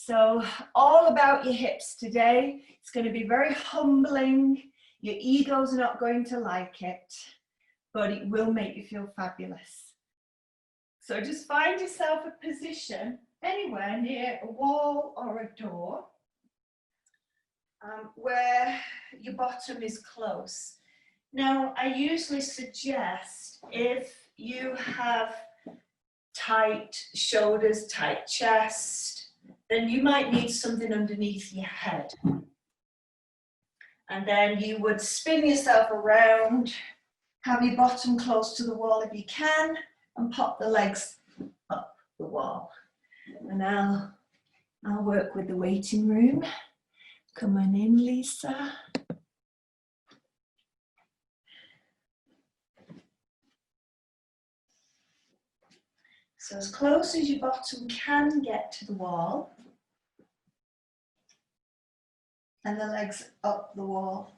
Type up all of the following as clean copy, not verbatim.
So all about your hips today. It's going to be very humbling. Your ego's not going to like it, but it will make you feel fabulous. So just find yourself a position anywhere near a wall or a door where your bottom is close. Now, I usually suggest if you have tight shoulders, tight chest, then you might need something underneath your head. And then you would spin yourself around, have your bottom close to the wall if you can, and pop the legs up the wall. And I'll work with the waiting room. Come on in, Lisa. So as close as your bottom can get to the wall, and the legs up the wall.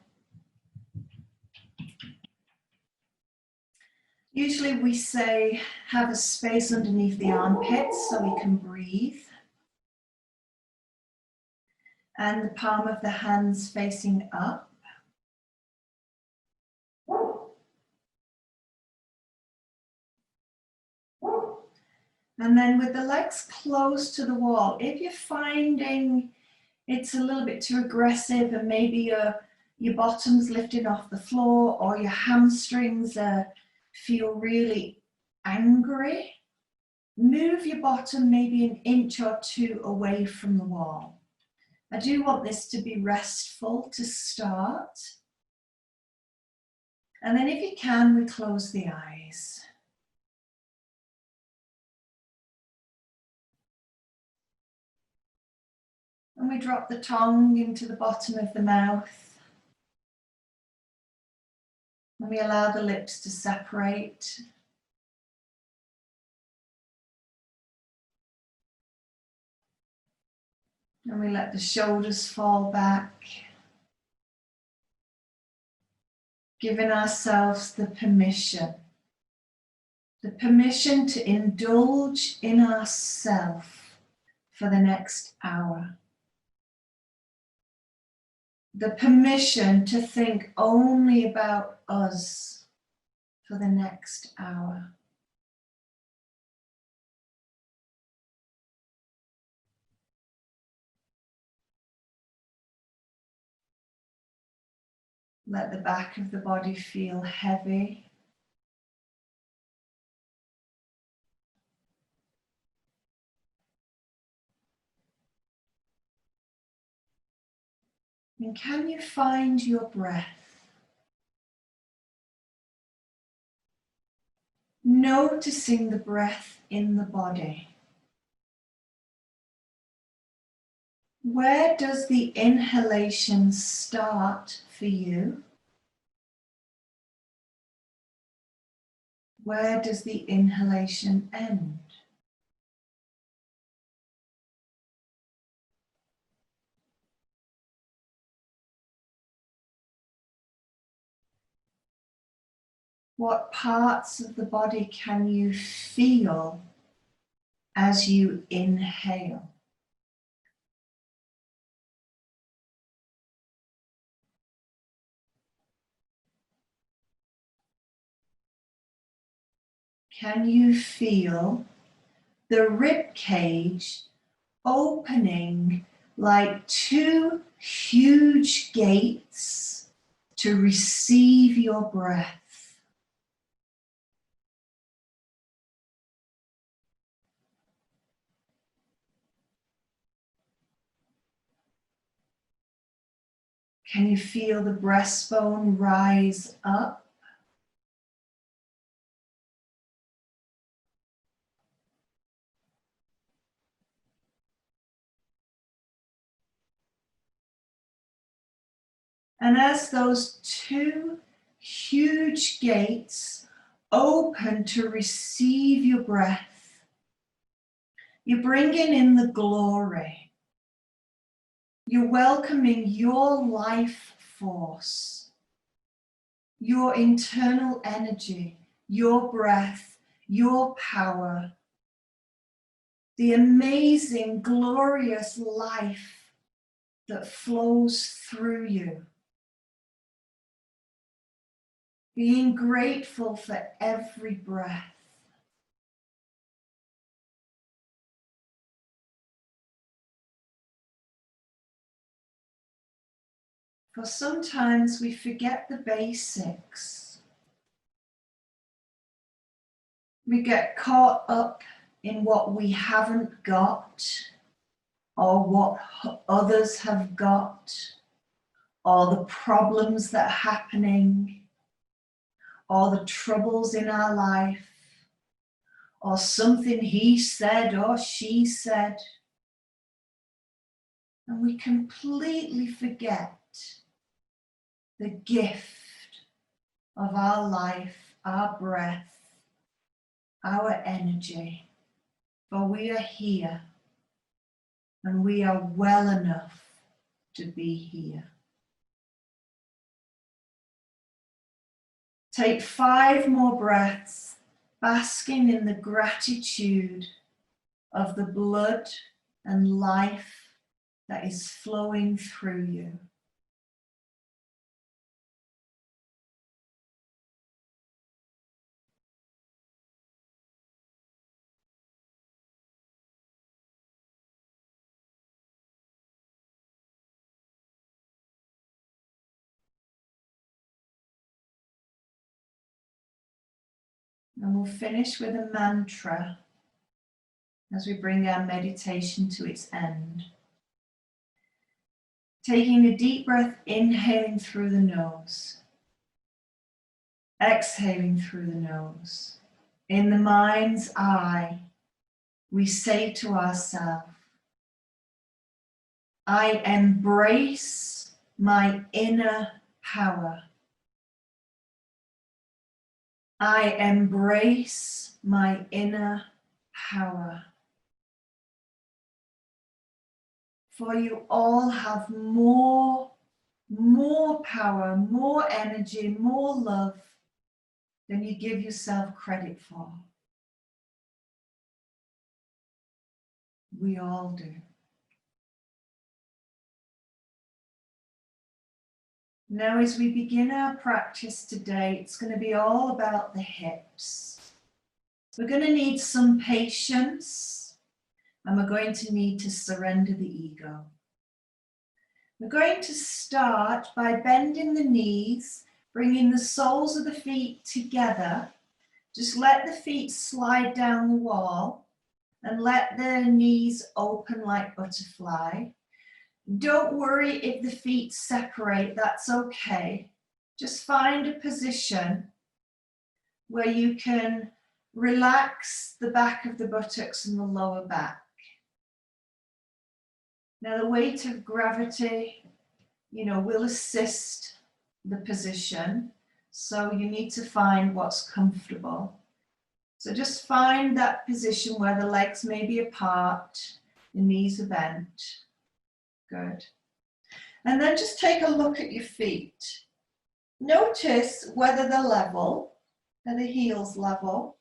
Usually we say have a space underneath the armpits so we can breathe. And the palm of the hands facing up. And then with the legs close to the wall, if you're finding it's a little bit too aggressive and maybe your bottom's lifting off the floor or your hamstrings feel really angry, move your bottom maybe an inch or two away from the wall. I do want this to be restful to start. And then if you can, we close the eyes. And we drop the tongue into the bottom of the mouth. And we allow the lips to separate. And we let the shoulders fall back. Giving ourselves the permission to indulge in ourselves for the next hour. The permission to think only about us for the next hour. Let the back of the body feel heavy. And can you find your breath? Noticing the breath in the body. Where does the inhalation start for you? Where does the inhalation end? What parts of the body can you feel as you inhale? Can you feel the rib cage opening like two huge gates to receive your breath? Can you feel the breastbone rise up? And as those two huge gates open to receive your breath, you're bringing in the glory. You're welcoming your life force, your internal energy, your breath, your power. the amazing, glorious life that flows through you. Being grateful for every breath. For sometimes we forget the basics. We get caught up in what we haven't got, or what others have got, or the problems that are happening, or the troubles in our life, or something he said or she said. And we completely forget the gift of our life, our breath, our energy. For we are here, and we are well enough to be here. Take 5 more breaths, basking in the gratitude of the blood and life that is flowing through you. And we'll finish with a mantra as we bring our meditation to its end. Taking a deep breath, inhaling through the nose, exhaling through the nose. In the mind's eye, we say to ourselves, I embrace my inner power. I embrace my inner power. For you all have more power, more energy, more love than you give yourself credit for. We all do. Now, as we begin our practice today, it's going to be all about the hips. We're going to need some patience, and we're going to need to surrender the ego. We're going to start by bending the knees, bringing the soles of the feet together. Just let the feet slide down the wall and let the knees open like butterfly. Don't worry if the feet separate, that's okay. Just find a position where you can relax the back of the buttocks and the lower back. Now the weight of gravity, will assist the position. So you need to find what's comfortable. So just find that position where the legs may be apart, the knees are bent. Good. And then just take a look at your feet. Notice whether they're level, are the heels level.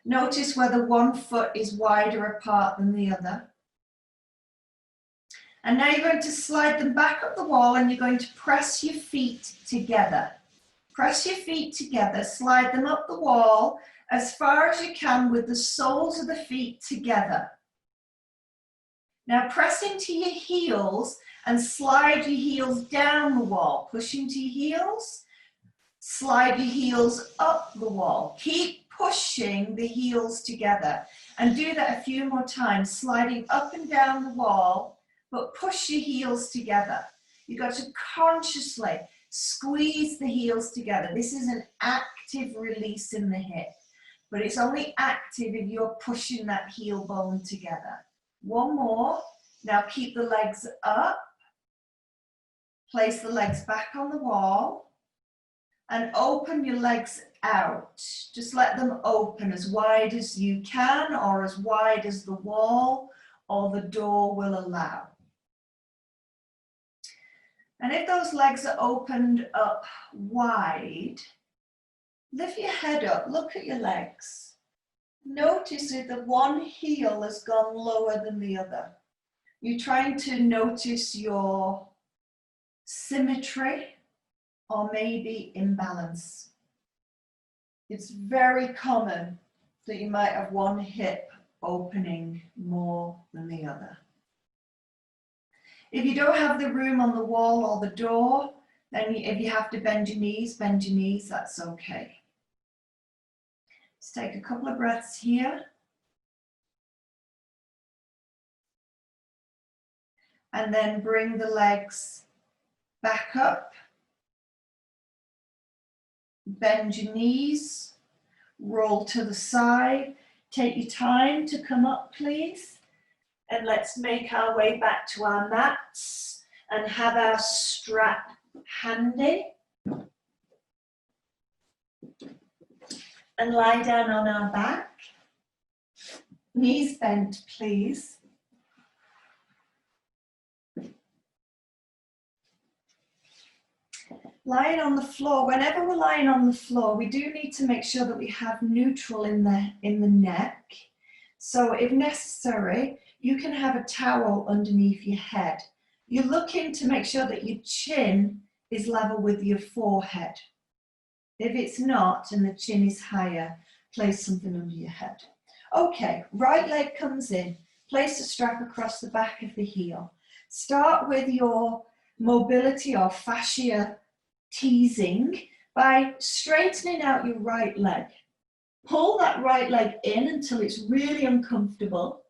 Notice whether one foot is wider apart than the other. And now you're going to slide them back up the wall and you're going to press your feet together. Press your feet together, slide them up the wall as far as you can with the soles of the feet together. Now press into your heels and slide your heels down the wall. Push into your heels, slide your heels up the wall. Keep pushing the heels together and do that a few more times, sliding up and down the wall, but push your heels together. You've got to consciously squeeze the heels together. This is an active release in the hip, but it's only active if you're pushing that heel bone together. One more. Now keep the legs up. Place the legs back on the wall and open your legs out. Just let them open as wide as you can or as wide as the wall or the door will allow. And if those legs are opened up wide, lift your head up, look at your legs. Notice if the one heel has gone lower than the other. You're trying to notice your symmetry or maybe imbalance. It's very common that you might have one hip opening more than the other. If you don't have the room on the wall or the door, then if you have to bend your knees, that's okay. Let's take a couple of breaths here. And then bring the legs back up. Bend your knees, roll to the side. Take your time to come up, please. And let's make our way back to our mats and have our strap handy. And lie down on our back. Knees bent, please. Lying on the floor, whenever we're lying on the floor, we do need to make sure that we have neutral in the neck. So if necessary, you can have a towel underneath your head. You're looking to make sure that your chin is level with your forehead. If it's not and the chin is higher, place something under your head. Okay, right leg comes in. Place the strap across the back of the heel. Start with your mobility or fascia teasing by straightening out your right leg. Pull that right leg in until it's really uncomfortable.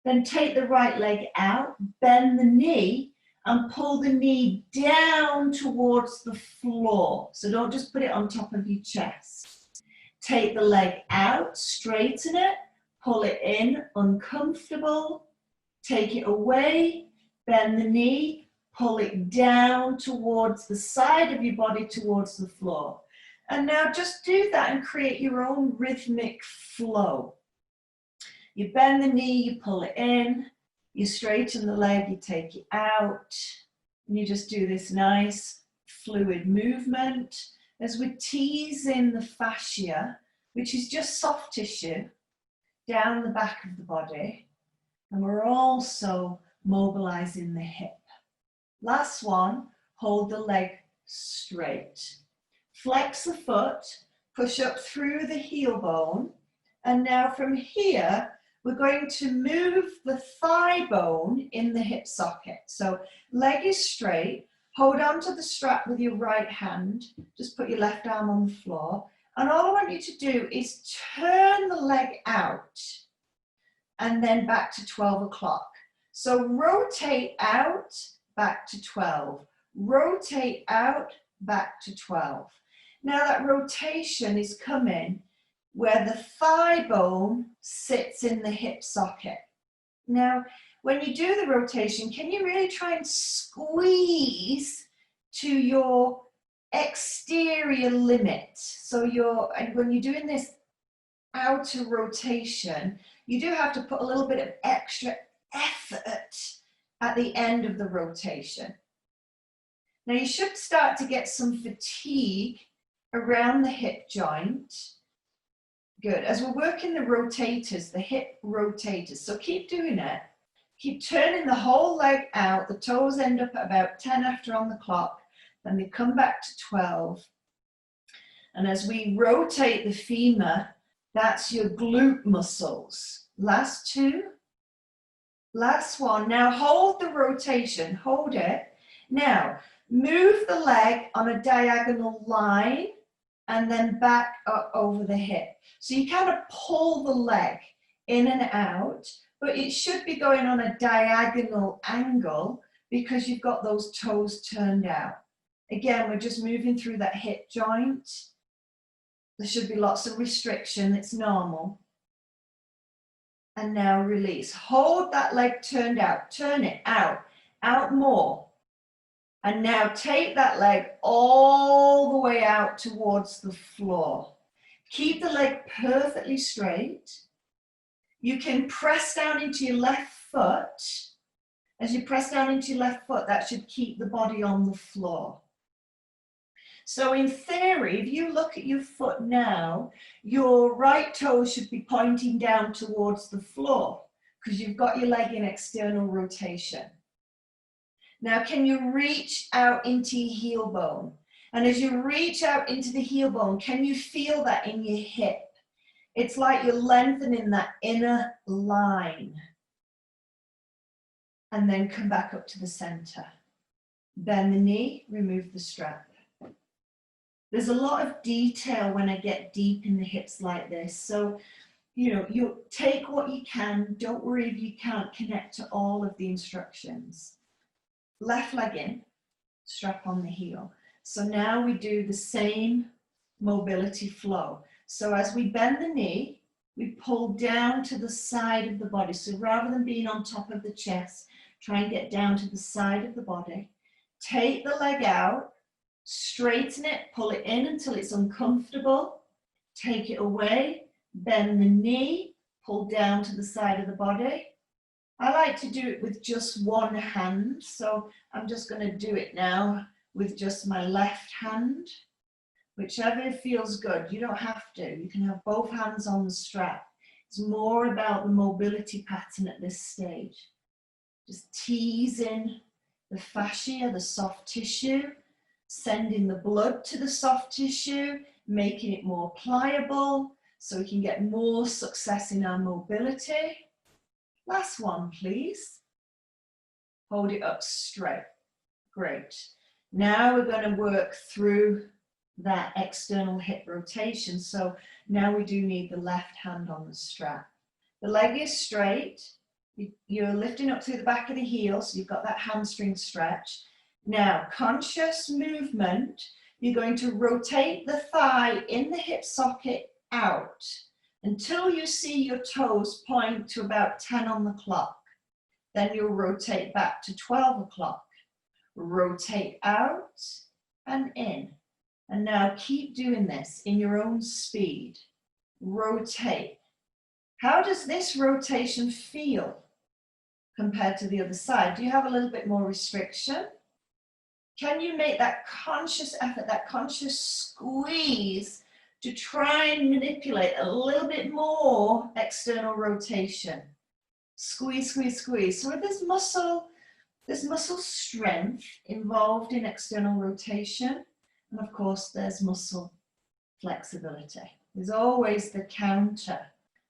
Then take the right leg out, bend the knee and pull the knee down towards the floor. So don't just put it on top of your chest. Take the leg out, straighten it, pull it in, uncomfortable. Take it away, bend the knee, pull it down towards the side of your body, towards the floor. And now just do that and create your own rhythmic flow. You bend the knee, you pull it in, you straighten the leg, you take it out, and you just do this nice fluid movement as we're teasing the fascia, which is just soft tissue, down the back of the body. And we're also mobilizing the hip. Last one, hold the leg straight. Flex the foot, push up through the heel bone. And now from here, we're going to move the thigh bone in the hip socket. So leg is straight, hold on to the strap with your right hand. Just put your left arm on the floor. And all I want you to do is turn the leg out and then back to 12 o'clock. So rotate out, back to 12. Rotate out, back to 12. Now that rotation is coming where the thigh bone sits in the hip socket. Now, when you do the rotation, can you really try and squeeze to your exterior limit? So and when you're doing this outer rotation, you do have to put a little bit of extra effort at the end of the rotation. Now you should start to get some fatigue around the hip joint. Good, as we're working the rotators, the hip rotators, so keep doing it. Keep turning the whole leg out, the toes end up at about 10 after on the clock, then they come back to 12. And as we rotate the femur, that's your glute muscles. Last two. Last one. Now hold the rotation, hold it. Now move the leg on a diagonal line and then back up over the hip. So you kind of pull the leg in and out, but it should be going on a diagonal angle because you've got those toes turned out. Again, we're just moving through that hip joint. There should be lots of restriction, it's normal. And now release. Hold that leg turned out, turn it out, out more. And now take that leg all the way out towards the floor. Keep the leg perfectly straight. You can press down into your left foot. As you press down into your left foot, that should keep the body on the floor. So in theory, if you look at your foot now, your right toe should be pointing down towards the floor because you've got your leg in external rotation. Now, can you reach out into your heel bone? And as you reach out into the heel bone, can you feel that in your hip? It's like you're lengthening that inner line. And then come back up to the center. Bend the knee, remove the strap. There's a lot of detail when I get deep in the hips like this. So, you know, you take what you can. Don't worry if you can't connect to all of the instructions. Left leg in, strap on the heel. So now we do the same mobility flow. So as we bend the knee, we pull down to the side of the body. So rather than being on top of the chest, try and get down to the side of the body. Take the leg out, straighten it, pull it in until it's uncomfortable. Take it away, bend the knee, pull down to the side of the body. I like to do it with just one hand, so I'm just going to do it now with just my left hand, whichever feels good. You don't have to. You can have both hands on the strap. It's more about the mobility pattern at this stage. Just teasing the fascia, the soft tissue, sending the blood to the soft tissue, making it more pliable so we can get more success in our mobility. Last one, please. Hold it up straight. Great. Now we're going to work through that external hip rotation. So now we do need the left hand on the strap. The leg is straight. You're lifting up through the back of the heel, so you've got that hamstring stretch. Now, conscious movement, you're going to rotate the thigh in the hip socket out until you see your toes point to about 10 on the clock. Then you'll rotate back to 12 o'clock. Rotate out and in. And now keep doing this in your own speed. Rotate. How does this rotation feel compared to the other side? Do you have a little bit more restriction? Can you make that conscious effort, that conscious squeeze to try and manipulate a little bit more external rotation? Squeeze, squeeze, squeeze. So there's muscle strength involved in external rotation. And of course, there's muscle flexibility. There's always the counter.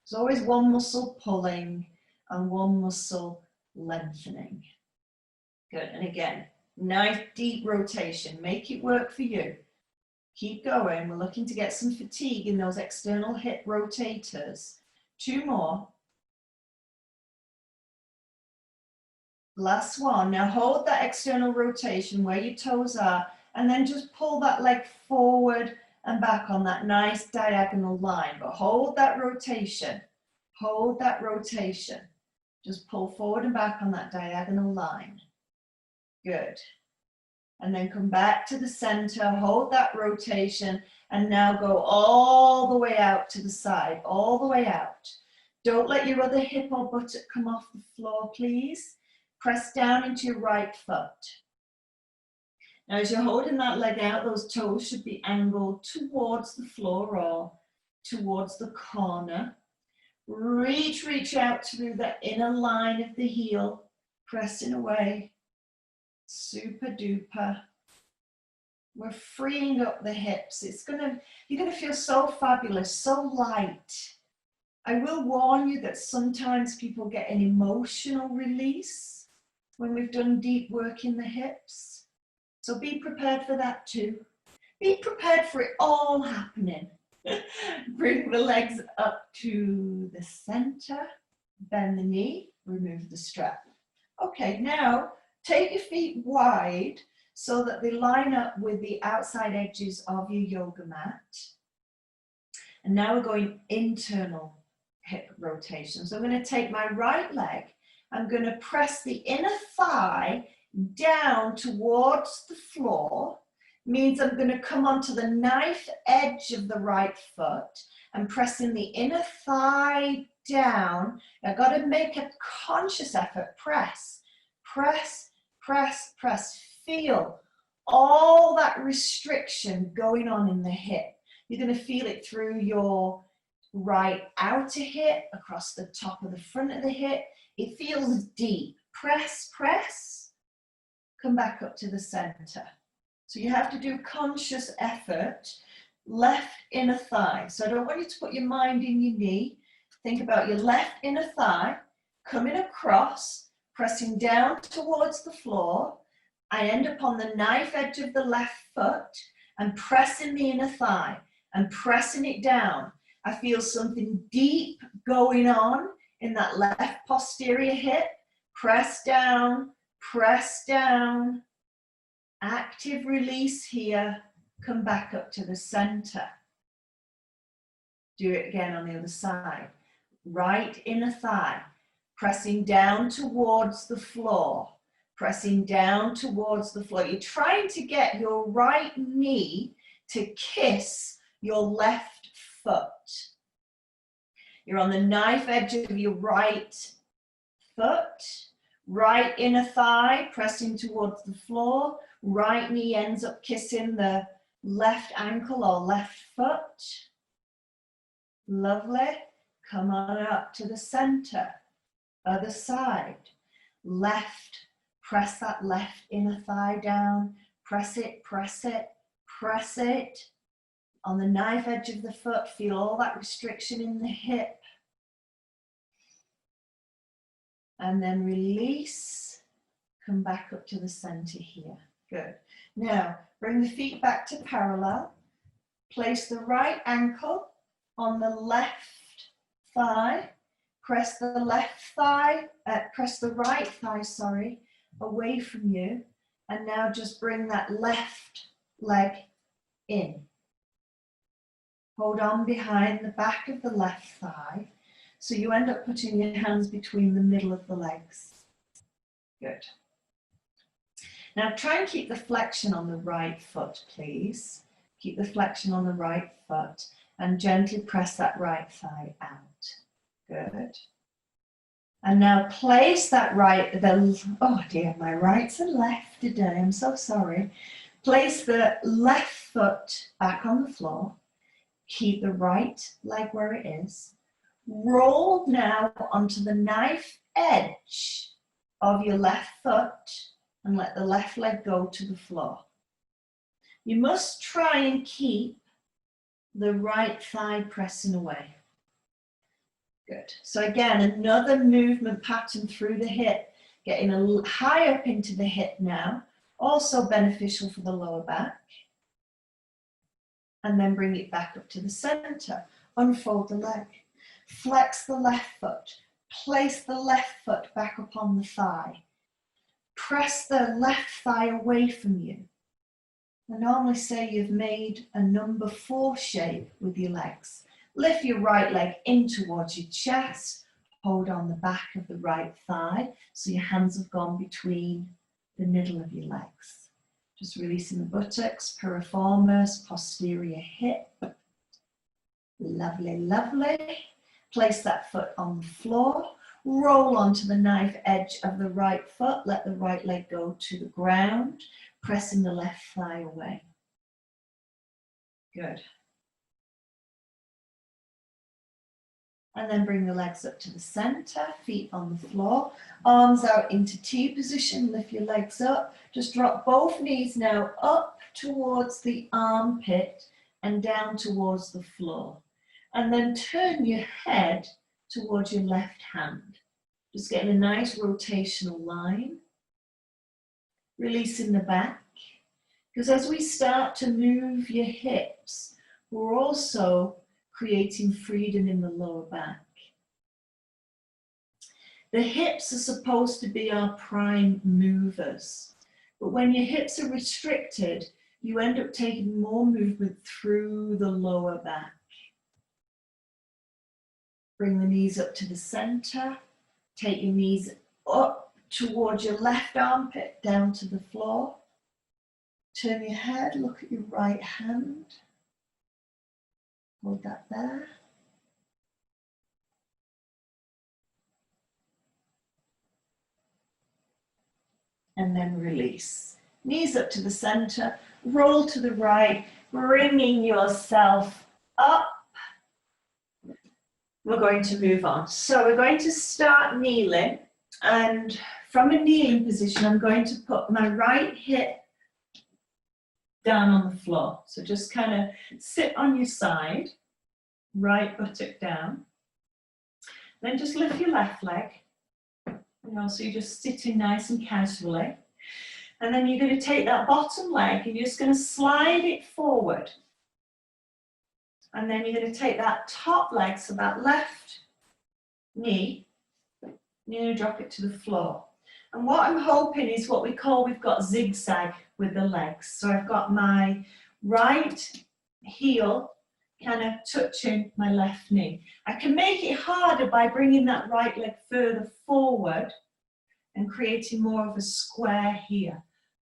There's always one muscle pulling and one muscle lengthening. Good. And again, nice deep rotation. Make it work for you. Keep going. We're looking to get some fatigue in those external hip rotators. 2 more. Last one. Now hold that external rotation where your toes are, and then just pull that leg forward and back on that nice diagonal line. But hold that rotation. Hold that rotation. Just pull forward and back on that diagonal line. Good. And then come back to the center, hold that rotation, and now go all the way out to the side, all the way out. Don't let your other hip or buttock come off the floor, please. Press down into your right foot. Now, as you're holding that leg out, those toes should be angled towards the floor or towards the corner. Reach out through the inner line of the heel, pressing away. Super duper. We're freeing up the hips. You're gonna feel so fabulous, so light. I will warn you that sometimes people get an emotional release when we've done deep work in the hips. So be prepared for that too. Be prepared for it all happening. Bring the legs up to the center, bend the knee, remove the strap. Okay, now take your feet wide so that they line up with the outside edges of your yoga mat. And now we're going internal hip rotation. So I'm going to take my right leg, I'm going to press the inner thigh down towards the floor. Means I'm going to come onto the knife edge of the right foot and pressing the inner thigh down. I've got to make a conscious effort. Press, press, press, press. Feel all that restriction going on in the hip. You're going to feel it through your right outer hip, across the top of the front of the hip. It feels deep. Press, press, come back up to the center. So you have to do conscious effort. Left inner thigh. So I don't want you to put your mind in your knee. Think about your left inner thigh, coming across, pressing down towards the floor. I end up on the knife edge of the left foot and pressing the inner thigh and pressing it down. I feel something deep going on in that left posterior hip. Press down, active release here, come back up to the center. Do it again on the other side. Right inner thigh, pressing down towards the floor, pressing down towards the floor. You're trying to get your right knee to kiss your left foot. You're on the knife edge of your right foot, right inner thigh, pressing towards the floor. Right knee ends up kissing the left ankle or left foot. Lovely. Come on up to the center. Other side. Left. Press that left inner thigh down. Press it, press it, press it. On the knife edge of the foot, feel all that restriction in the hip. And then release. Come back up to the center here. Good. Now, bring the feet back to parallel. Place the right ankle on the left thigh. Press the right thigh, sorry, away from you. And now just bring that left leg in. Hold on behind the back of the left thigh. So you end up putting your hands between the middle of the legs. Good. Now try and keep the flexion on the right foot, please. Keep the flexion on the right foot and gently press that right thigh out. Good. And now place that oh dear, my right's and left today, I'm so sorry. Place the left foot back on the floor. Keep the right leg where it is. Roll now onto the knife edge of your left foot and let the left leg go to the floor. You must try and keep the right thigh pressing away. Good. So again, another movement pattern through the hip, getting high up into the hip now, also beneficial for the lower back. And then bring it back up to the center. Unfold the leg. Flex the left foot. Place the left foot back upon the thigh. Press the left thigh away from you. I normally say you've made a number 4 shape with your legs. Lift your right leg in towards your chest. Hold on the back of the right thigh so your hands have gone between the middle of your legs. Just releasing the buttocks, piriformis, posterior hip. Lovely, lovely. Place that foot on the floor. Roll onto the knife edge of the right foot. Let the right leg go to the ground, pressing the left thigh away. Good. And then bring the legs up to the center, feet on the floor, arms out into T position, lift your legs up. Just drop both knees now up towards the armpit and down towards the floor. And then turn your head towards your left hand. Just getting a nice rotational line. Releasing the back. Because as we start to move your hips, we're also creating freedom in the lower back. The hips are supposed to be our prime movers, but when your hips are restricted, you end up taking more movement through the lower back. Bring the knees up to the center, take your knees up towards your left armpit, down to the floor. Turn your head, look at your right hand. Hold that there. And then release. knees up to the center, roll to the right, bringing yourself up. We're going to move on. So we're going to start kneeling, and from a kneeling position, I'm going to put my right hip down on the floor. So just kind of sit on your side, right buttock down. Then just lift your left leg. So you're just sitting nice and casually. And then you're going to take that bottom leg and you're just going to slide it forward. And then you're going to take that top leg, so that left knee, and you're going to drop it to the floor. And what I'm hoping is what we've got zigzag with the legs. So I've got my right heel kind of touching my left knee. I can make it harder by bringing that right leg further forward and creating more of a square here.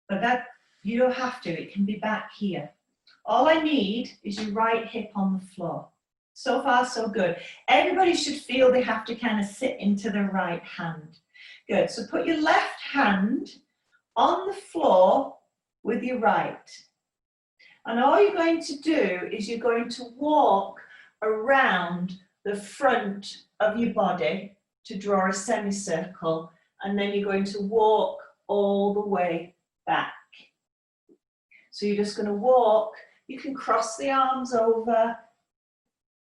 But that, you don't have to, it can be back here. All I need is your right hip on the floor. So far, so good. Everybody should feel they have to kind of sit into the right hand. Good, so put your left hand on the floor with your right. And all you're going to do is you're going to walk around the front of your body to draw a semicircle, and then you're going to walk all the way back. So you're just going to walk, you can cross the arms over,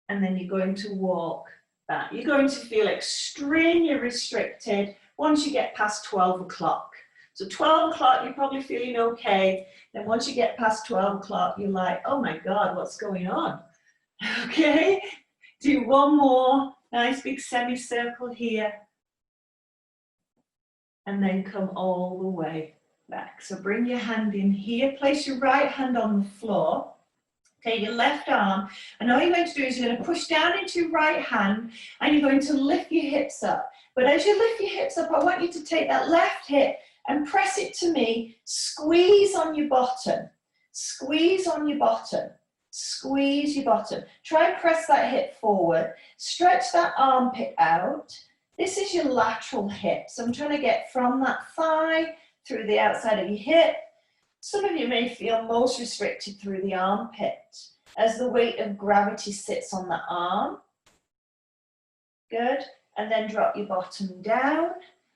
and then you're going to walk back. You're going to feel extremely restricted once you get past 12 o'clock. So 12 o'clock, you're probably feeling okay. Then once you get past 12 o'clock, you're like, oh my God, what's going on? Okay, do one more nice big semicircle here. And then come all the way back. So bring your hand in here, place your right hand on the floor. Take your left arm, and all you're going to do is you're going to push down into your right hand, and you're going to lift your hips up. But as you lift your hips up, I want you to take that left hip and press it to me. Squeeze on your bottom. Squeeze on your bottom. Squeeze your bottom. Try and press that hip forward. Stretch that armpit out. This is your lateral hip. So I'm trying to get from that thigh through the outside of your hip. Some of you may feel most restricted through the armpit as the weight of gravity sits on the arm. Good. And then drop your bottom down.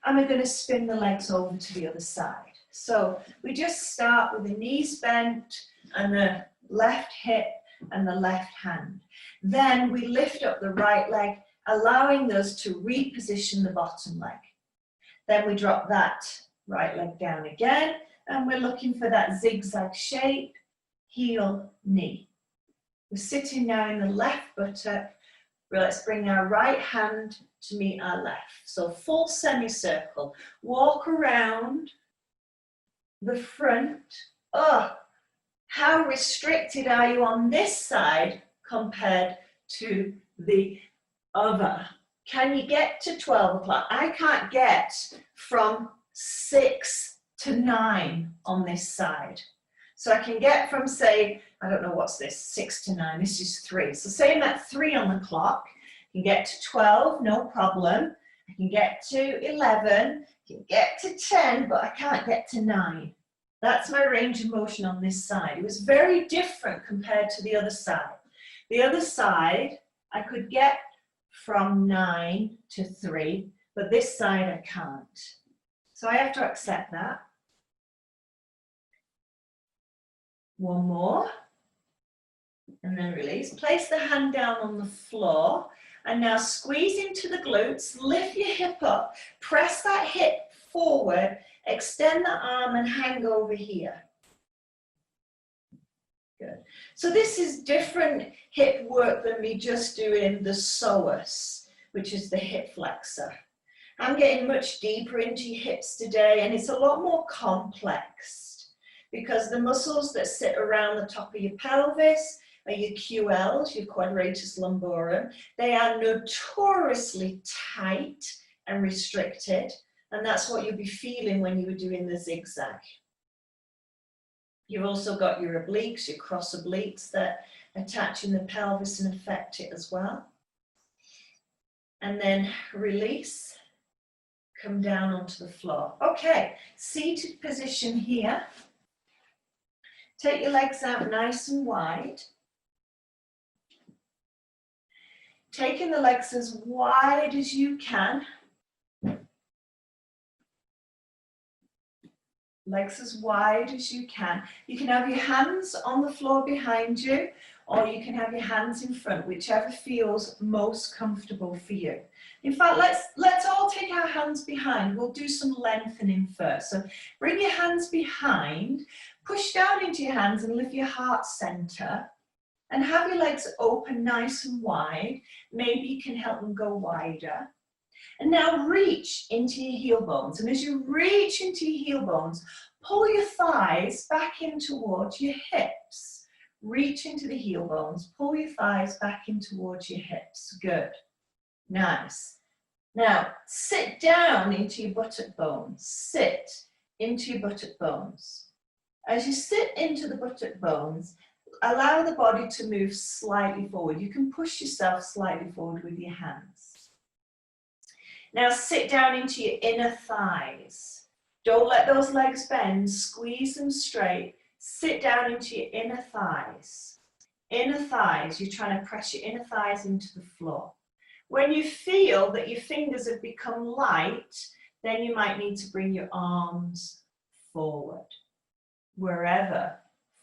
And we're going to spin the legs over to the other side. So we just start with the knees bent and the left hip and the left hand. Then we lift up the right leg, allowing us to reposition the bottom leg. Then we drop that right leg down again. And we're looking for that zigzag shape, heel, knee. We're sitting now in the left buttock. Let's bring our right hand to meet our left. So full semicircle. Walk around the front. Oh, how restricted are you on this side compared to the other? Can you get to 12 o'clock? I can't get from 6 to 9 on this side. So I can get from, say, I don't know what's this, 6 to 9, this is 3. So say I'm at 3 on the clock, I can get to 12, no problem. I can get to 11, I can get to 10, but I can't get to 9. That's my range of motion on this side. It was very different compared to the other side. The other side, I could get from 9 to 3, but this side I can't. So I have to accept that. One more, and then release. Place the hand down on the floor, and now squeeze into the glutes, lift your hip up, press that hip forward, extend the arm and hang over here. Good. So this is different hip work than me just doing the psoas, which is the hip flexor. I'm getting much deeper into your hips today, and it's a lot more complex because the muscles that sit around the top of your pelvis are your QLs, your quadratus lumborum. They are notoriously tight and restricted, and that's what you'll be feeling when you were doing the zigzag. You've also got your obliques, your cross obliques that attach in the pelvis and affect it as well. And then release, come down onto the floor. Okay, seated position here. Take your legs out nice and wide. Taking the legs as wide as you can. Legs as wide as you can. You can have your hands on the floor behind you, or you can have your hands in front, whichever feels most comfortable for you. In fact, let's all take our hands behind. We'll do some lengthening first. So bring your hands behind, push down into your hands and lift your heart center, and have your legs open nice and wide. Maybe you can help them go wider. And now reach into your heel bones. And as you reach into your heel bones, pull your thighs back in towards your hips. Reach into the heel bones, pull your thighs back in towards your hips. Good. Nice. Now, sit down into your buttock bones. Sit into your buttock bones. As you sit into the buttock bones, allow the body to move slightly forward. You can push yourself slightly forward with your hands. Now sit down into your inner thighs. Don't let those legs bend, squeeze them straight. Sit down into your inner thighs. Inner thighs, you're trying to press your inner thighs into the floor. When you feel that your fingers have become light, then you might need to bring your arms forward, wherever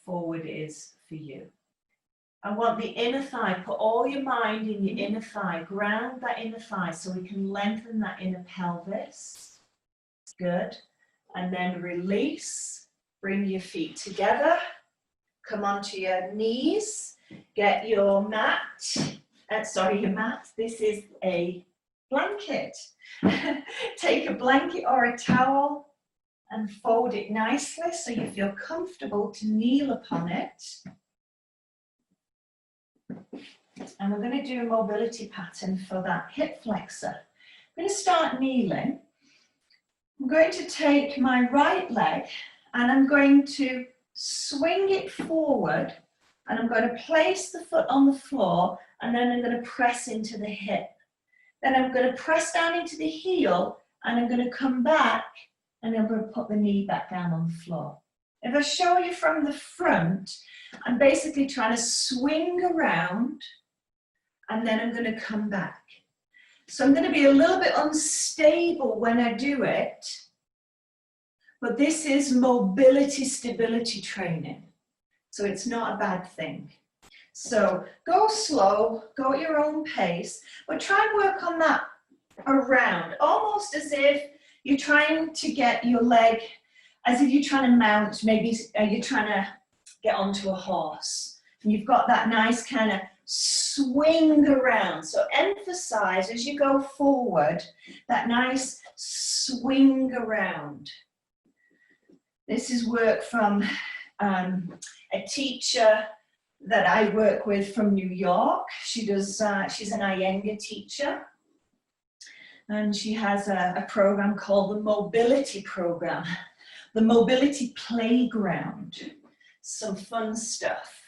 forward is for you. I want the inner thigh, put all your mind in your inner thigh, ground that inner thigh so we can lengthen that inner pelvis. Good. And then release, bring your feet together, come onto your knees, get your mat, your mat, this is a blanket. Take a blanket or a towel and fold it nicely so you feel comfortable to kneel upon it. And we're going to do a mobility pattern for that hip flexor. I'm going to start kneeling. I'm going to take my right leg and I'm going to swing it forward, and I'm going to place the foot on the floor, and then I'm going to press into the hip. Then I'm going to press down into the heel, and I'm going to come back and I'm going to put the knee back down on the floor. If I show you from the front, I'm basically trying to swing around and then I'm going to come back. So I'm going to be a little bit unstable when I do it, but this is mobility stability training. So it's not a bad thing. So go slow, go at your own pace, but try and work on that around, almost as if you're trying to get your leg, as if you're trying to mount, maybe you're trying to get onto a horse. And you've got that nice kind of swing around. So emphasize as you go forward, that nice swing around. This is work from a teacher that I work with from New York. She does, she's an Iyengar teacher. And she has a program called the Mobility Program, the Mobility Playground. Some fun stuff.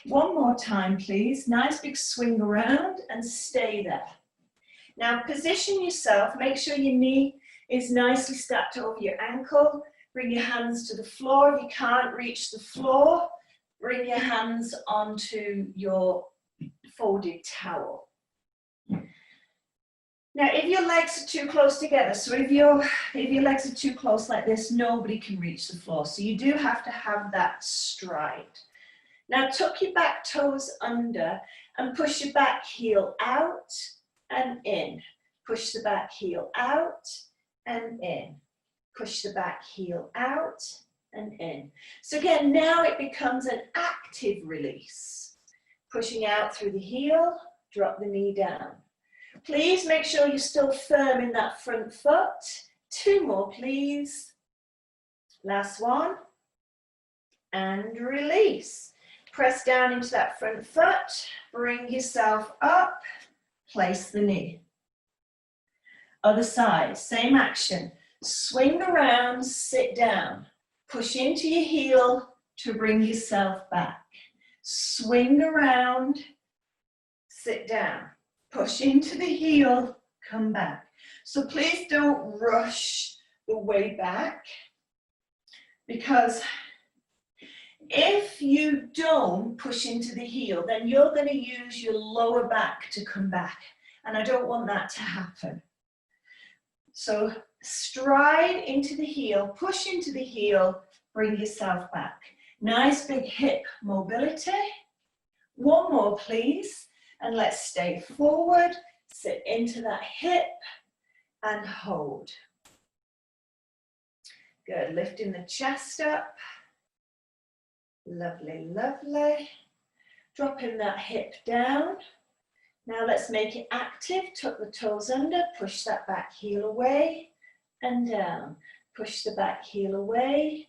One more time, please. Nice big swing around and stay there. Now position yourself. Make sure your knee is nicely stacked over your ankle. Bring your hands to the floor. If you can't reach the floor, bring your hands onto your folded towel. Now, if your legs are too close together, so if your legs are too close like this, nobody can reach the floor. So you do have to have that stride. Now, tuck your back toes under and push your back heel out and in. Push the back heel out and in. Push the back heel out and in. So again, now it becomes an active release. Pushing out through the heel, drop the knee down. Please make sure you're still firm in that front foot. Two more, please. Last one. And release. Press down into that front foot. Bring yourself up. Place the knee. Other side, same action. Swing around, sit down. Push into your heel to bring yourself back. Swing around, sit down. Push into the heel, come back. So please don't rush the way back, because If you don't push into the heel, then you're going to use your lower back to come back. And I don't want that to happen. So stride into the heel, push into the heel, bring yourself back. Nice big hip mobility. One more, please. And let's stay forward, sit into that hip and hold. Good, lifting the chest up. Lovely, lovely. Dropping that hip down. Now let's make it active. Tuck the toes under, push that back heel away and down. Push the back heel away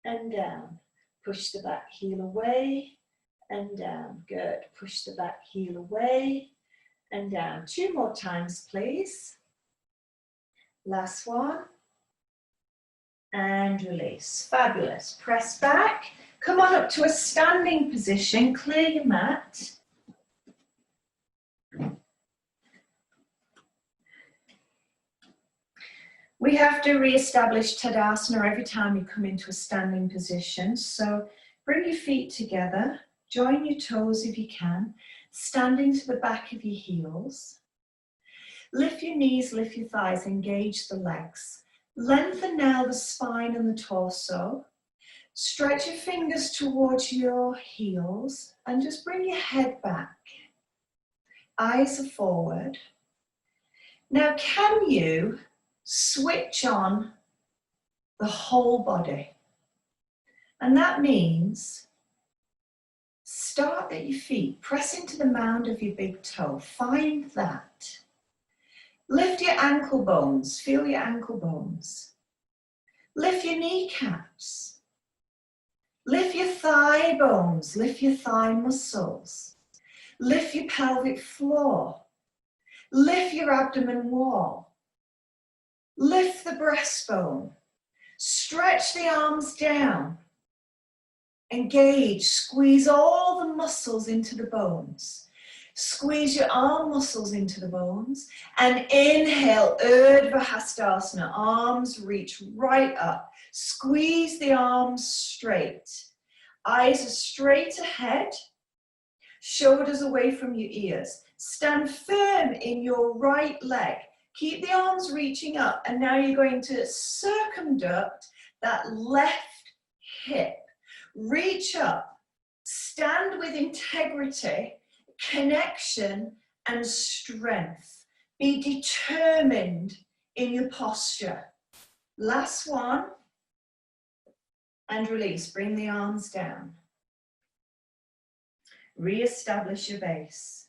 and down. Push the back heel away and down. Good. Push the back heel away and down. 2 more times, please. Last one. And release. Fabulous. Press back. Come on up to a standing position. Clear your mat. We have to re-establish Tadasana every time you come into a standing position. So bring your feet together. Join your toes if you can. Stand into the back of your heels. Lift your knees, lift your thighs, engage the legs. Lengthen now the spine and the torso. Stretch your fingers towards your heels and just bring your head back. Eyes are forward. Now, can you switch on the whole body? And that means start at your feet, press into the mound of your big toe, find that. Lift your ankle bones, feel your ankle bones. Lift your kneecaps. Lift your thigh bones, lift your thigh muscles. Lift your pelvic floor. Lift your abdomen wall. Lift the breastbone. Stretch the arms down. Engage, squeeze all the muscles into the bones. Squeeze your arm muscles into the bones. And inhale, Urdhva Hastasana. Arms reach right up. Squeeze the arms straight. Eyes are straight ahead. Shoulders away from your ears. Stand firm in your right leg. Keep the arms reaching up, and now you're going to circumduct that left hip. Reach up, stand with integrity, connection, and strength. Be determined in your posture. Last one, and release. Bring the arms down. Re-establish your base.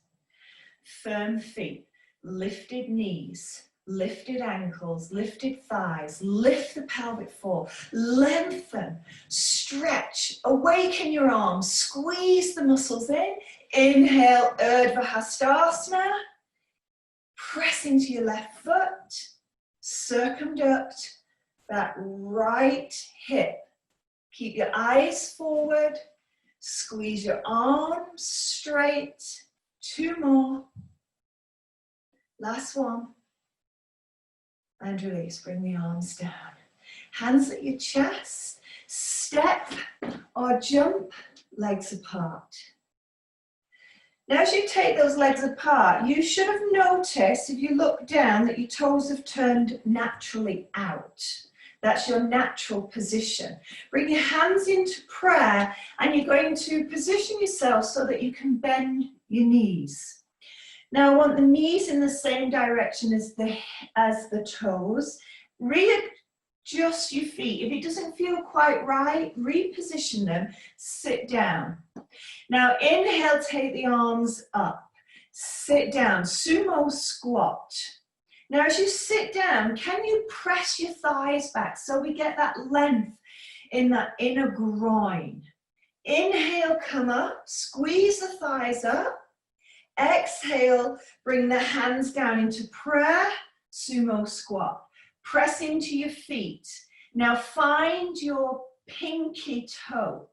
Firm feet. Lifted knees, lifted ankles, lifted thighs, lift the pelvic floor, lengthen, stretch, awaken your arms, squeeze the muscles in. Inhale, Urdhva Hastasana. Press into your left foot, circumduct that right hip. Keep your eyes forward, squeeze your arms straight. 2 more. Last one. And release. Bring the arms down. Hands at your chest. Step or jump, legs apart. Now as you take those legs apart, you should have noticed, if you look down, that your toes have turned naturally out. That's your natural position. Bring your hands into prayer, and you're going to position yourself so that you can bend your knees. Now I want the knees in the same direction as the toes. Readjust your feet. If it doesn't feel quite right, reposition them. Sit down. Now inhale, take the arms up. Sit down, sumo squat. Now as you sit down, can you press your thighs back so we get that length in that inner groin? Inhale, come up, squeeze the thighs up. Exhale, bring the hands down into prayer, sumo squat. Press into your feet. Now find your pinky toe.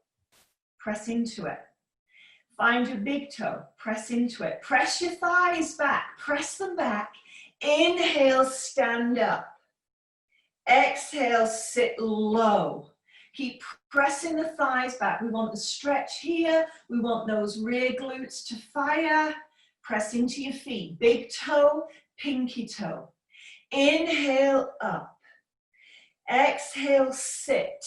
Press into it. Find your big toe. Press into it. Press your thighs back. Press them back. Inhale, stand up. Exhale, sit low. Keep pressing the thighs back. We want the stretch here. We want those rear glutes to fire. Press into your feet. Big toe, pinky toe. Inhale up. Exhale, sit.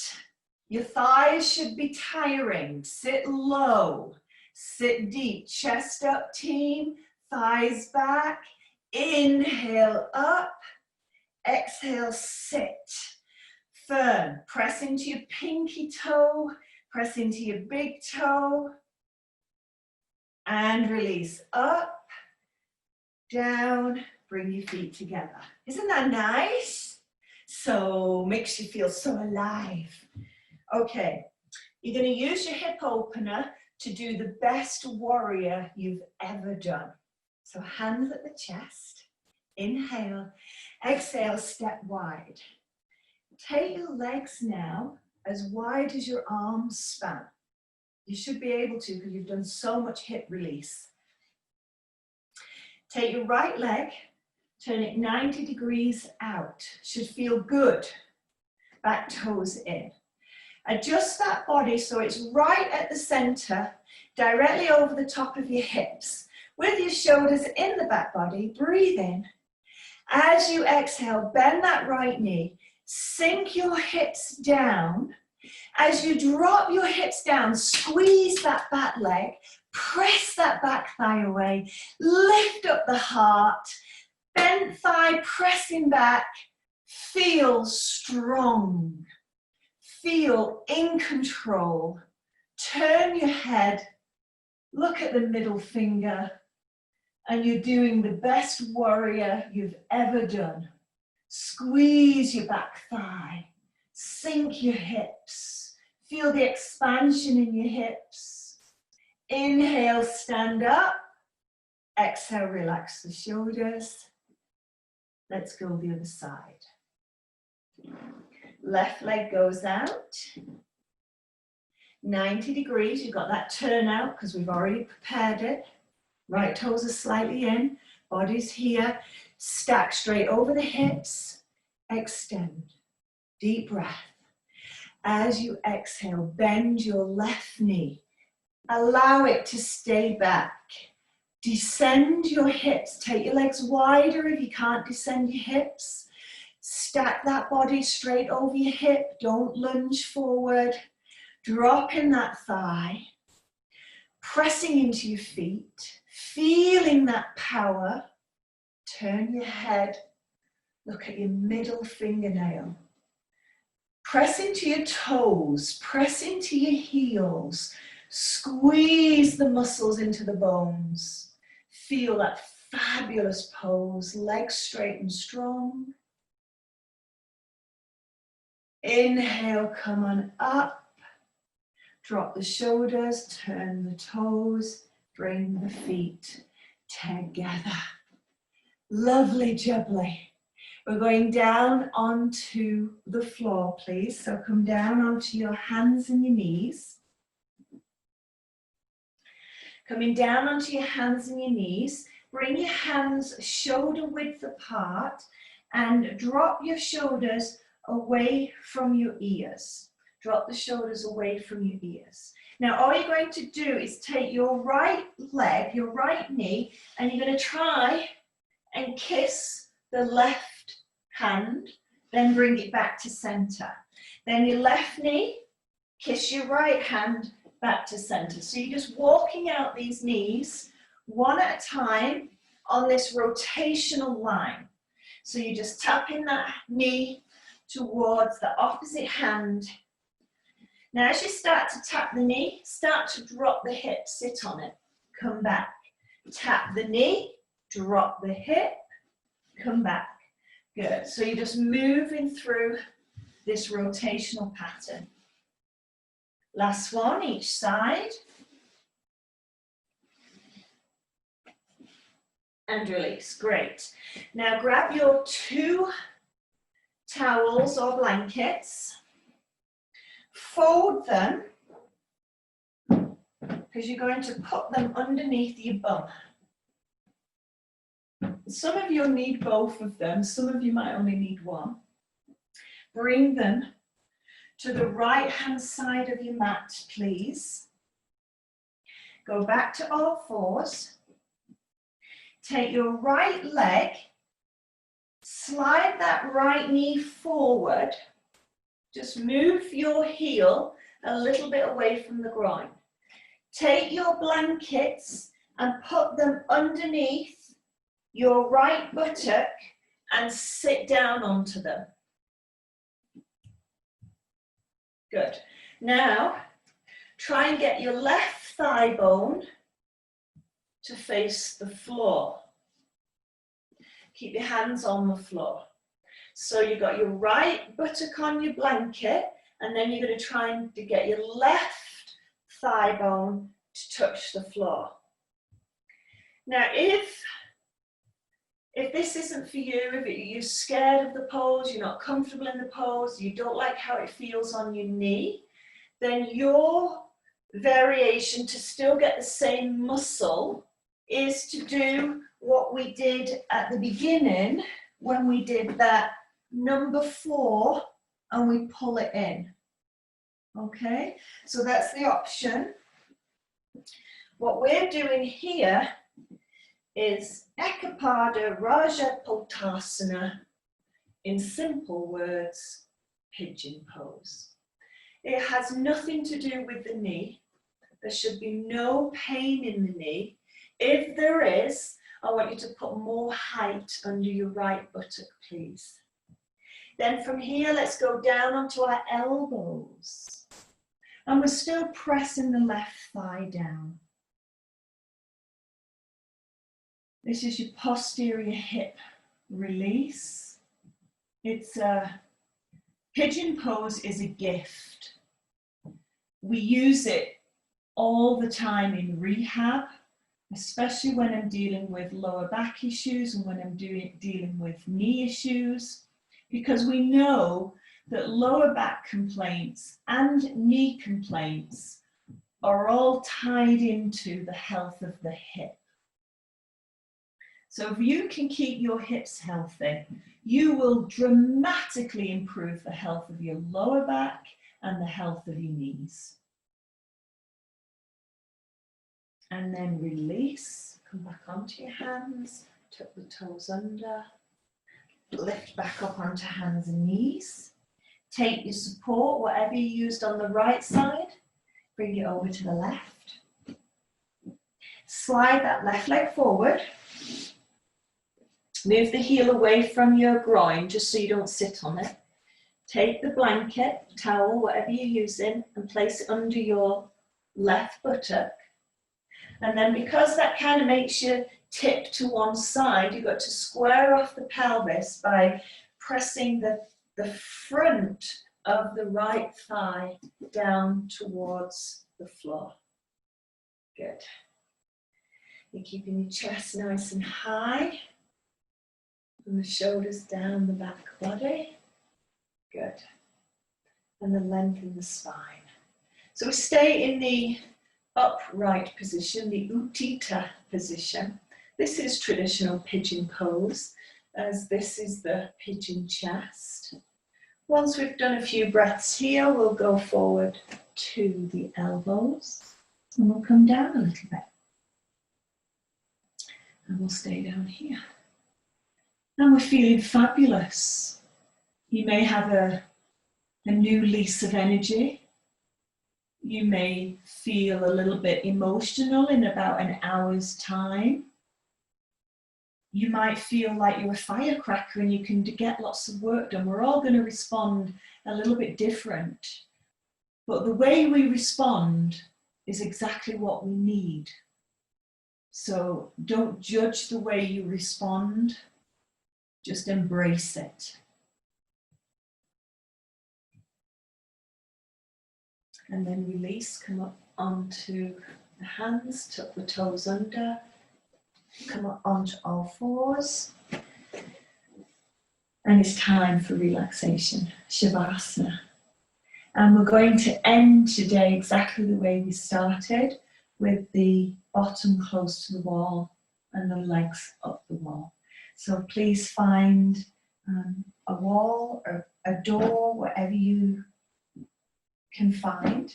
Your thighs should be tiring. Sit low. Sit deep. Chest up, team. Thighs back. Inhale up. Exhale, sit. Firm. Press into your pinky toe. Press into your big toe. And release. Up, down. Bring your feet together. Isn't that nice? So makes you feel so alive. Okay, you're going to use your hip opener to do the best warrior you've ever done. So hands at the chest. Inhale. Exhale, step wide. Take your legs now as wide as your arms span. You should be able to because you've done so much hip release. Take your right leg, turn it 90 degrees out. Should feel good. Back toes in. Adjust that body so it's right at the center, directly over the top of your hips. With your shoulders in the back body, breathe in. As you exhale, bend that right knee. Sink your hips down. As you drop your hips down, squeeze that back leg. Press that back thigh away. Lift up the heart. Bent thigh pressing back. Feel strong. Feel in control. Turn your head. Look at the middle finger. And you're doing the best warrior you've ever done. Squeeze your back thigh. Sink your hips. Feel the expansion in your hips. Inhale, stand up. Exhale, relax the shoulders. Let's go the other side. Left leg goes out. 90 degrees, you've got that turn out because we've already prepared it. Right toes are slightly in, body's here. Stack straight over the hips. Extend. Deep breath. As you exhale, bend your left knee. Allow it to stay back. Descend your hips. Take your legs wider if you can't descend your hips. Stack that body straight over your hip. Don't lunge forward. Drop in that thigh. Pressing into your feet. Feeling that power. Turn your head. Look at your middle fingernail. Press into your toes. Press into your heels. Squeeze the muscles into the bones. Feel that fabulous pose. Legs straight and strong. Inhale, come on up. Drop the shoulders, turn the toes, bring the feet together. Lovely jubbly. We're going down onto the floor, please. So come down onto your hands and your knees. Coming down onto your hands and your knees. Bring your hands shoulder width apart and drop your shoulders away from your ears. Drop the shoulders away from your ears. Now all you're going to do is take your right leg, your right knee, and you're going to try and kiss the left hand, then bring it back to center. Then your left knee, kiss your right hand back to center. So you're just walking out these knees one at a time on this rotational line. So you're just tapping that knee towards the opposite hand. Now as you start to tap the knee, start to drop the hip, sit on it, come back. Tap the knee, drop the hip, come back. Good, so you're just moving through this rotational pattern. Last one, each side. And release, great. Now grab your 2 towels or blankets, fold them, because you're going to put them underneath your bum. Some of you will need both of them, some of you might only need one. Bring them to the right hand side of your mat, please. Go back to all fours. Take your right leg, slide that right knee forward. Just move your heel a little bit away from the groin. Take your blankets and put them underneath your right buttock and sit down onto them. Good. Now, try and get your left thigh bone to face the floor. Keep your hands on the floor. So you've got your right buttock on your blanket, and then you're going to try and get your left thigh bone to touch the floor. Now, if this isn't for you, if you're scared of the pose, you're not comfortable in the pose, you don't like how it feels on your knee, then your variation to still get the same muscle is to do what we did at the beginning when we did that number 4 and we pull it in. Okay, so that's the option. What we're doing here is Ekapada Rajaputtasana, in simple words, pigeon pose. It has nothing to do with the knee. There should be no pain in the knee. If there is, I want you to put more height under your right buttock, please. Then from here, let's go down onto our elbows. And we're still pressing the left thigh down. This is your posterior hip release. It's a pigeon pose is a gift. We use it all the time in rehab, especially when I'm dealing with lower back issues and when I'm dealing with knee issues, because we know that lower back complaints and knee complaints are all tied into the health of the hip. So if you can keep your hips healthy, you will dramatically improve the health of your lower back and the health of your knees. And then release, come back onto your hands, tuck the toes under, lift back up onto hands and knees. Take your support, whatever you used on the right side, bring it over to the left. Slide that left leg forward. Move the heel away from your groin just so you don't sit on it. Take the blanket, towel, whatever you're using, and place it under your left buttock. And then because that kind of makes you tip to one side, you've got to square off the pelvis by pressing the front of the right thigh down towards the floor. Good. You're keeping your chest nice and high. And the shoulders down the back body. Good. And then lengthen the spine. So we stay in the upright position, the Utthita position. This is traditional pigeon pose, as this is the pigeon chest. Once we've done a few breaths here, we'll go forward to the elbows and we'll come down a little bit. And we'll stay down here. And we're feeling fabulous. You may have a new lease of energy. You may feel a little bit emotional in about an hour's time. You might feel like you're a firecracker and you can get lots of work done. We're all going to respond a little bit different. But the way we respond is exactly what we need. So don't judge the way you respond. Just embrace it. And then release, come up onto the hands, tuck the toes under, come up onto all fours. And it's time for relaxation, Shavasana. And we're going to end today exactly the way we started, with the bottom close to the wall and the legs up the wall. So please find a wall or a door, wherever you can find.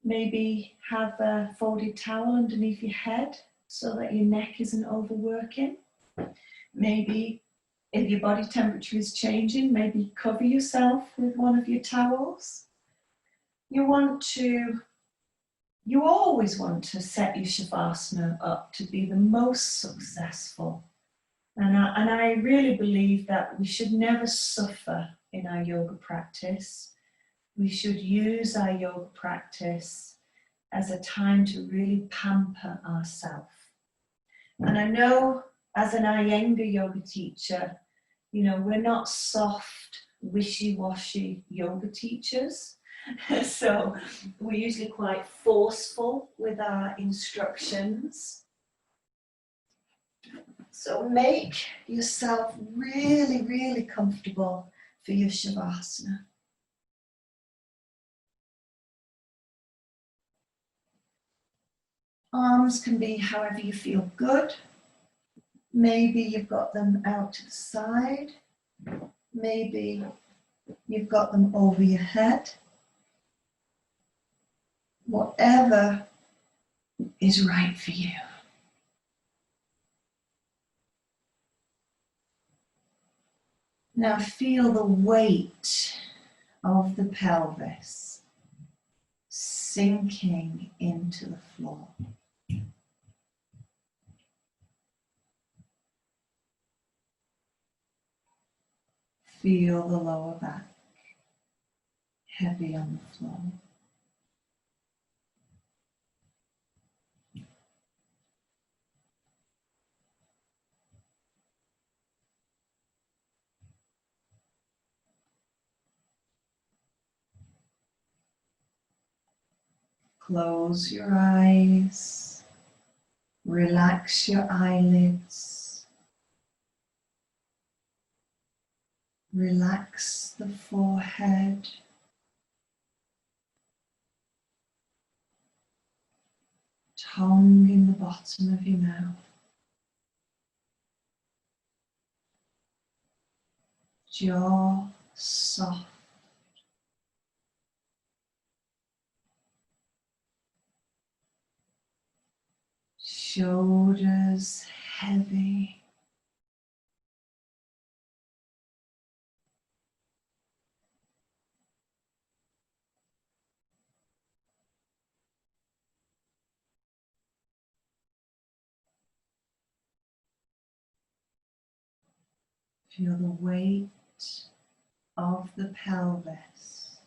Maybe have a folded towel underneath your head so that your neck isn't overworking. Maybe if your body temperature is changing, maybe cover yourself with one of your towels. You always want to set your Shavasana up to be the most successful. And I really believe that we should never suffer in our yoga practice. We should use our yoga practice as a time to really pamper ourselves. And I know as an Iyengar yoga teacher, we're not soft, wishy-washy yoga teachers. So we're usually quite forceful with our instructions. So make yourself really, really comfortable for your Shavasana. Arms can be however you feel good. Maybe you've got them out to the side. Maybe you've got them over your head. Whatever is right for you. Now feel the weight of the pelvis sinking into the floor. Feel the lower back heavy on the floor. Close your eyes, relax your eyelids, relax the forehead, tongue in the bottom of your mouth, jaw soft. Shoulders heavy. Feel the weight of the pelvis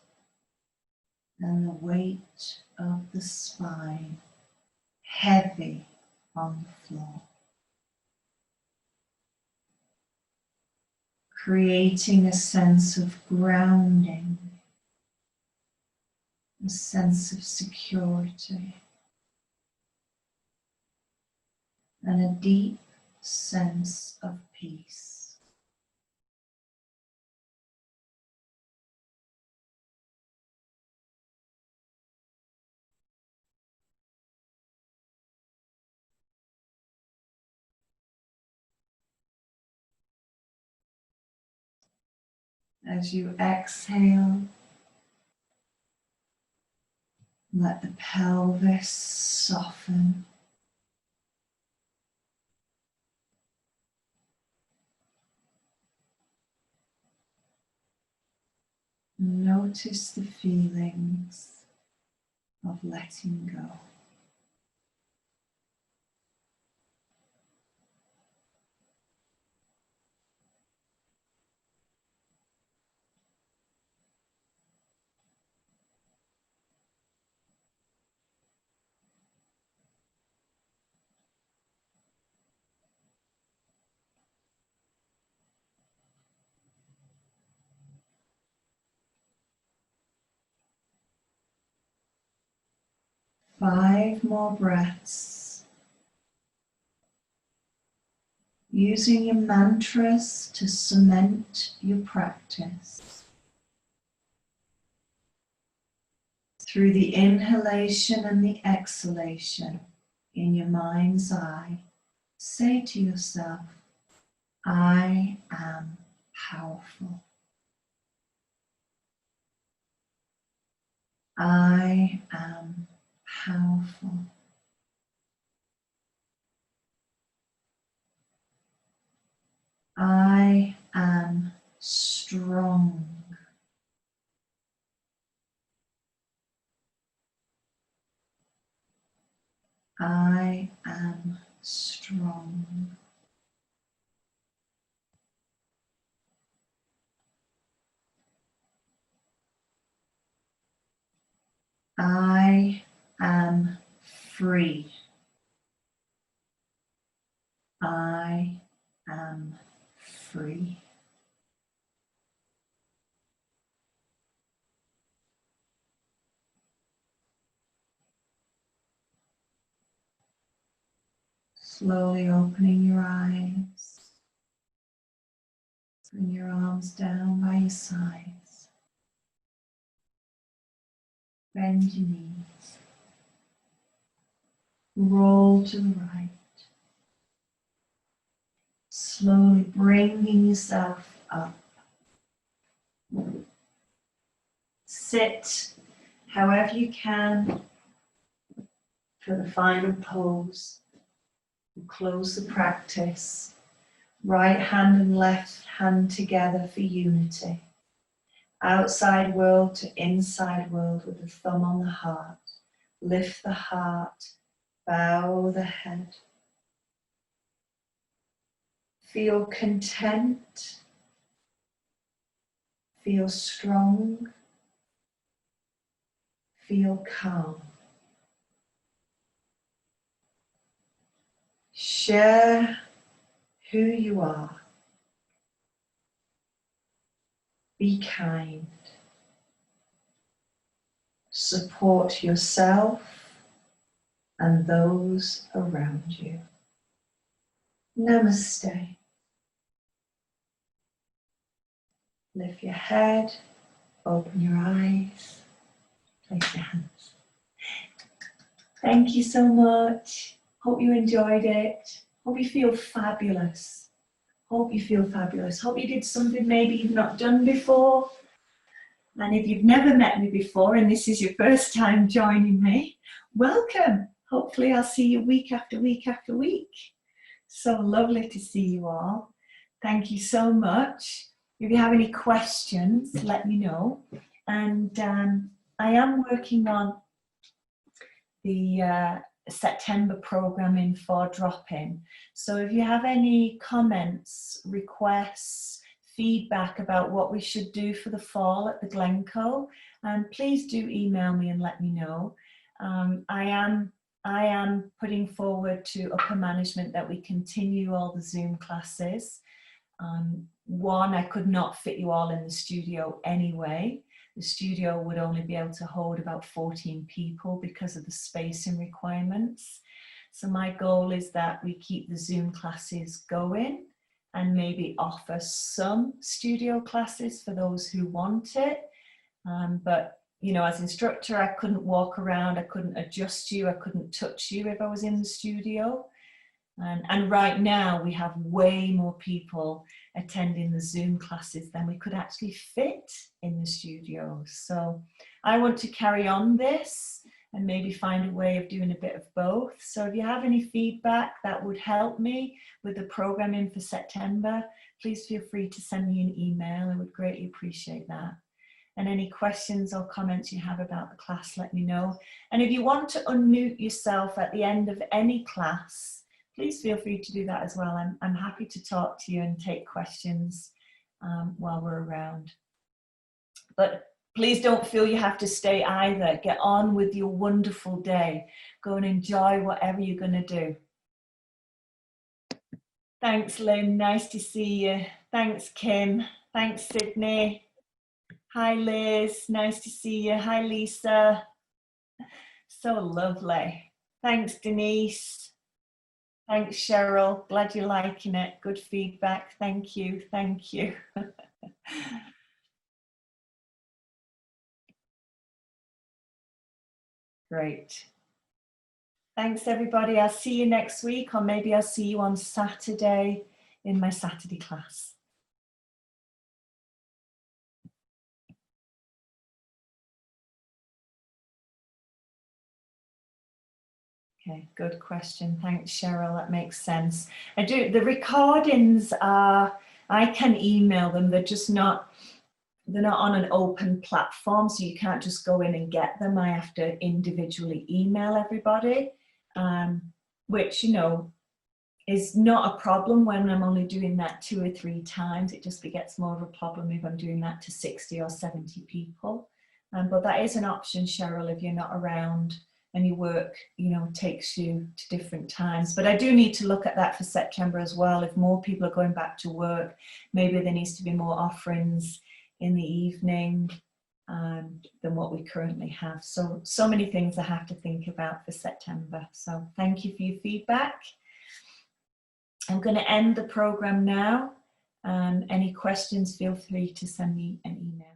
and the weight of the spine heavy on the floor. Creating a sense of grounding, a sense of security, and a deep sense of peace. As you exhale, let the pelvis soften. Notice the feelings of letting go. Five more breaths. Using your mantras to cement your practice. Through the inhalation and the exhalation in your mind's eye, say to yourself, I am powerful. I am powerful. I am strong. I am strong. I am free. I am free. Slowly opening your eyes. Bring your arms down by your sides. Bend your knees. Roll to the right. Slowly bringing yourself up. Sit however you can for the final pose. Close the practice. Right hand and left hand together for unity. Outside world to inside world with the thumb on the heart. Lift the heart, bow the head. Feel content. Feel strong. Feel calm. Share who you are. Be kind. Support yourself and those around you. Namaste. Lift your head, open your eyes, place your hands. Thank you so much. Hope you enjoyed it. Hope you feel fabulous. Hope you feel fabulous. Hope you did something maybe you've not done before. And if you've never met me before and this is your first time joining me, welcome. Hopefully I'll see you week after week after week. So lovely to see you all. Thank you so much. If you have any questions, let me know. And I am working on the September programming for drop-in. So if you have any comments, requests, feedback about what we should do for the fall at the Glencoe, please do email me and let me know. I am putting forward to upper management that we continue all the Zoom classes. One, I could not fit you all in the studio anyway. The studio would only be able to hold about 14 people because of the spacing requirements. So my goal is that we keep the Zoom classes going and maybe offer some studio classes for those who want it. But you know, as instructor, I couldn't walk around, I couldn't adjust you, I couldn't touch you if I was in the studio. And right now we have way more people attending the Zoom classes than we could actually fit in the studio. So I want to carry on this and maybe find a way of doing a bit of both. So if you have any feedback that would help me with the programming for September, please feel free to send me an email. I would greatly appreciate that. And any questions or comments you have about the class, let me know. And if you want to unmute yourself at the end of any class, please feel free to do that as well. I'm happy to talk to you and take questions while we're around. But please don't feel you have to stay either. Get on with your wonderful day. Go and enjoy whatever you're going to do. Thanks, Lynn. Nice to see you. Thanks, Kim. Thanks, Sydney. Hi, Liz. Nice to see you. Hi, Lisa. So lovely. Thanks, Denise. Thanks, Cheryl. Glad you're liking it. Good feedback. Thank you. Thank you. Great. Thanks, everybody. I'll see you next week, or maybe I'll see you on Saturday in my Saturday class. Okay, good question. Thanks, Cheryl. That makes sense. I do. The recordings are, I can email them. They're just not, they're not on an open platform, so you can't just go in and get them. I have to individually email everybody, which, you know, is not a problem when I'm only doing that 2 or 3 times. It just gets more of a problem if I'm doing that to 60 or 70 people. But that is an option, Cheryl, if you're not around and your work, you know, takes you to different times. But I do need to look at that for September as well. If more people are going back to work, maybe there needs to be more offerings in the evening than what we currently have. So many things I have to think about for September. So thank you for your feedback. I'm going to end the program now. Any questions, feel free to send me an email.